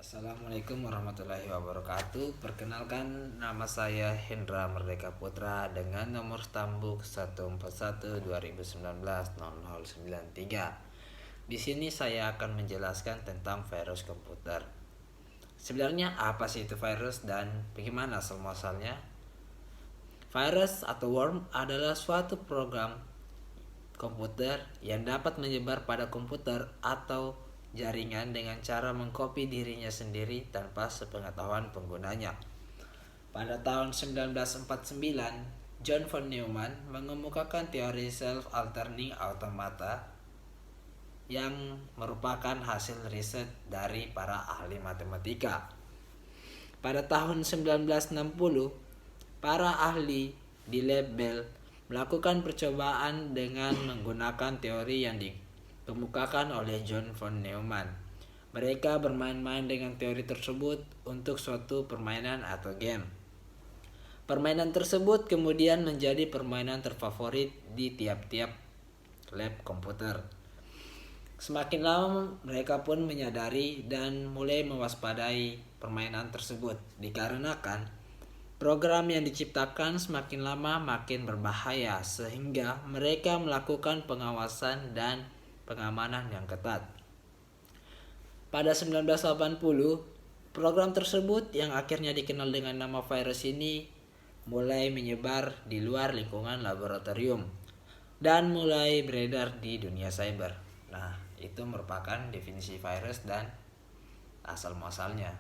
Assalamualaikum warahmatullahi wabarakatuh. Perkenalkan, nama saya Hendra Merdeka Putra dengan nomor stambuk 141-2019-0093. Di sini saya akan menjelaskan tentang virus komputer. Sebenarnya apa sih itu virus dan bagaimana asal muasalnya? Virus atau worm adalah suatu program komputer yang dapat menyebar pada komputer atau jaringan dengan cara mengcopy dirinya sendiri tanpa sepengetahuan penggunanya. Pada tahun 1949, John von Neumann mengemukakan teori self-alterning automata yang merupakan hasil riset dari para ahli matematika. Pada tahun 1960, para ahli di lab Bell melakukan percobaan dengan menggunakan teori yang dikemukakan oleh John von Neumann. Mereka bermain-main dengan teori tersebut untuk suatu permainan atau game. Permainan tersebut kemudian menjadi permainan terfavorit di tiap-tiap lab komputer. Semakin lama mereka pun menyadari dan mulai mewaspadai permainan tersebut dikarenakan program yang diciptakan semakin lama makin berbahaya sehingga mereka melakukan pengawasan dan pengamanan yang ketat. Pada 1980, program tersebut yang akhirnya dikenal dengan nama virus ini mulai menyebar di luar lingkungan laboratorium dan mulai beredar di dunia cyber. Nah, itu merupakan definisi virus dan asal muasalnya.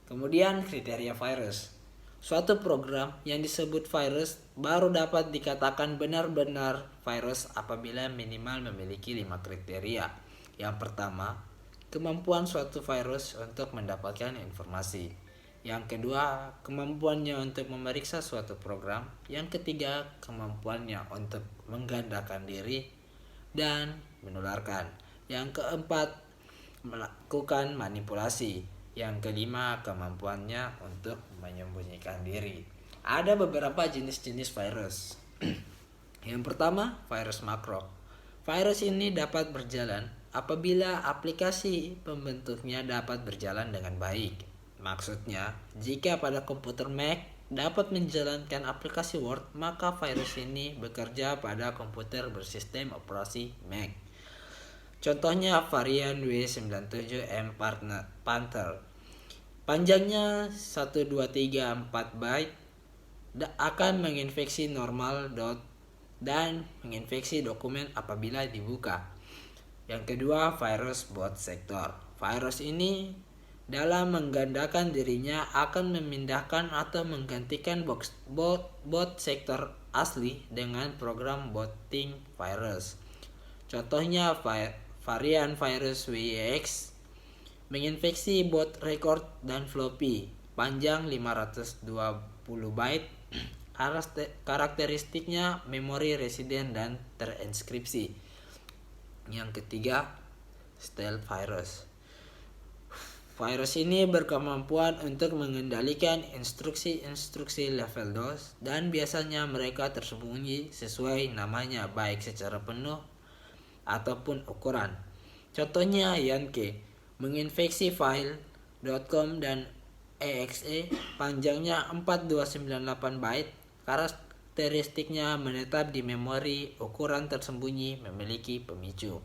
Kemudian kriteria virus. Suatu program yang disebut virus baru dapat dikatakan benar-benar virus apabila minimal memiliki 5 kriteria. Yang pertama, kemampuan suatu virus untuk mendapatkan informasi. Yang kedua, kemampuannya untuk memeriksa suatu program. Yang ketiga, kemampuannya untuk menggandakan diri dan menularkan. Yang keempat, melakukan manipulasi. Yang kelima, kemampuannya untuk menyembunyikan diri. Ada beberapa jenis-jenis virus. Yang pertama, virus makro. Virus ini dapat berjalan apabila aplikasi pembentuknya dapat berjalan dengan baik. Maksudnya, jika pada komputer Mac dapat menjalankan aplikasi Word, maka virus ini bekerja pada komputer bersistem operasi Mac. Contohnya varian W97M Panther. Panjangnya 1234 byte akan menginfeksi normal dot dan menginfeksi dokumen apabila dibuka. Yang kedua, virus bot sektor. Virus ini dalam menggandakan dirinya akan memindahkan atau menggantikan bot sektor asli dengan program botting virus. Contohnya varian virus WEX menginfeksi bot record dan floppy panjang 520 byte. Karakteristiknya memori resident dan terinskripsi. Yang ketiga, stealth virus. Virus ini berkemampuan untuk mengendalikan instruksi-instruksi level DOS dan biasanya mereka tersembunyi sesuai namanya baik secara penuh ataupun ukuran. Contohnya Yankee menginfeksi file .com dan .exe panjangnya 4298 byte. Karakteristiknya menetap di memori, ukuran tersembunyi, memiliki pemicu.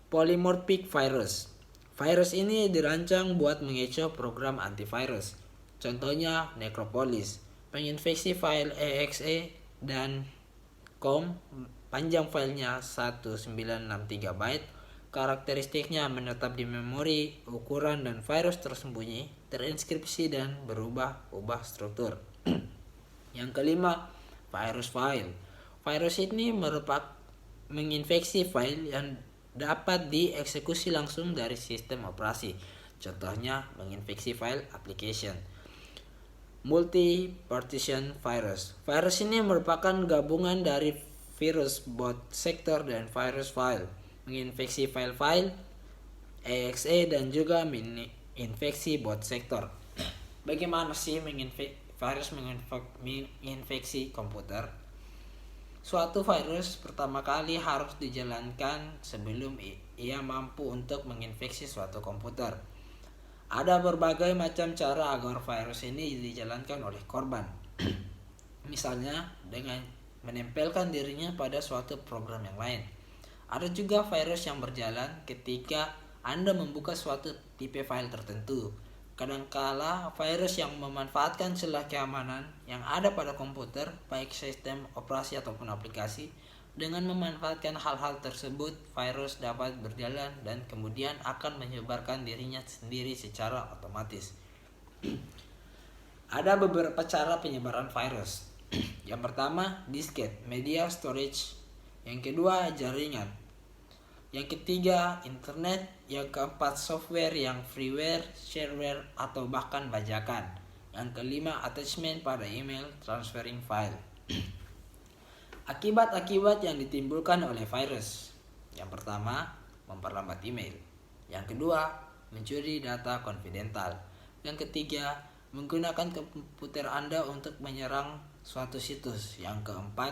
Polymorphic virus. Virus ini dirancang buat mengecoh program antivirus. Contohnya Necropolis, menginfeksi file .exe dan .com, panjang filenya 1963 byte. Karakteristiknya menetap di memori, ukuran dan virus tersembunyi, terinskripsi dan berubah-ubah struktur. Yang kelima, virus file. Virus ini merupakan menginfeksi file yang dapat dieksekusi langsung dari sistem operasi. Contohnya menginfeksi file application. Multi-partition virus. Virus ini merupakan gabungan dari virus bot sektor dan virus file. Menginfeksi file-file .exe dan juga menginfeksi bot sektor. Bagaimana sih virus menginfeksi komputer? Suatu virus pertama kali harus dijalankan sebelum ia mampu untuk menginfeksi suatu komputer. Ada berbagai macam cara agar virus ini dijalankan oleh korban. Misalnya dengan menempelkan dirinya pada suatu program yang lain. Ada juga virus yang berjalan ketika Anda membuka suatu tipe file tertentu. Kadangkala virus yang memanfaatkan celah keamanan yang ada pada komputer, baik sistem operasi ataupun aplikasi. Dengan memanfaatkan hal-hal tersebut, virus dapat berjalan dan kemudian akan menyebarkan dirinya sendiri secara otomatis. Ada beberapa cara penyebaran virus. Yang pertama, disket, media storage. Yang kedua, jaringan. Yang ketiga, internet. Yang keempat, software yang freeware, shareware, atau bahkan bajakan. Yang kelima, attachment pada email, transferring file. Akibat-akibat yang ditimbulkan oleh virus. Yang pertama, memperlambat email. Yang kedua, mencuri data konfidensial. Yang ketiga, menggunakan komputer Anda untuk menyerang suatu situs. Yang keempat,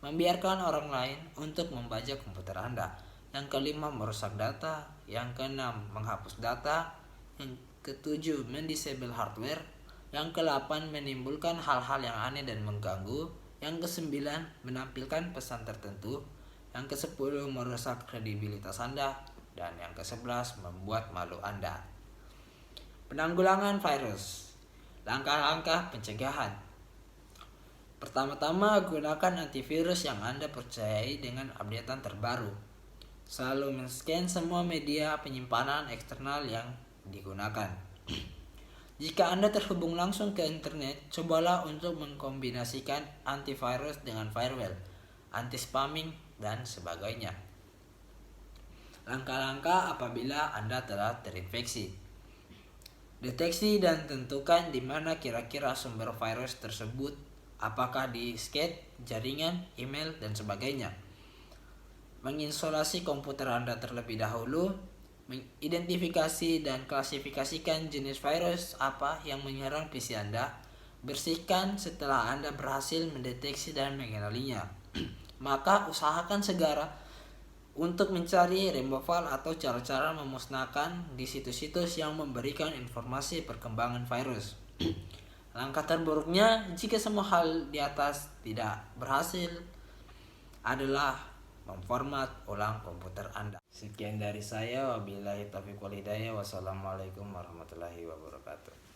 membiarkan orang lain untuk membajak komputer Anda. Yang kelima, merusak data. Yang keenam, menghapus data. Yang ketujuh, mendisable hardware. Yang kedelapan, menimbulkan hal-hal yang aneh dan mengganggu. Yang kesembilan, menampilkan pesan tertentu. Yang kesepuluh, merusak kredibilitas Anda. Dan yang kesebelas, membuat malu Anda. Penanggulangan virus. Langkah-langkah pencegahan. Pertama-tama, gunakan antivirus yang Anda percayai dengan updatean terbaru. Selalu men-scan semua media penyimpanan eksternal yang digunakan. Jika Anda terhubung langsung ke internet, cobalah untuk mengkombinasikan antivirus dengan firewall, anti-spamming, dan sebagainya. Langkah-langkah apabila Anda telah terinfeksi. Deteksi dan tentukan di mana kira-kira sumber virus tersebut, apakah di disk, jaringan, email, dan sebagainya. Mengisolasi komputer Anda terlebih dahulu. Mengidentifikasi dan klasifikasikan jenis virus apa yang menyerang PC Anda. Bersihkan setelah Anda berhasil mendeteksi dan mengenalinya. Maka usahakan segera untuk mencari removal atau cara-cara memusnahkan di situs-situs yang memberikan informasi perkembangan virus. Langkah terburuknya jika semua hal di atas tidak berhasil adalah memformat ulang komputer Anda. Sekian dari saya, wabillahi taufiq wal hidayah. Wassalamualaikum warahmatullahi wabarakatuh.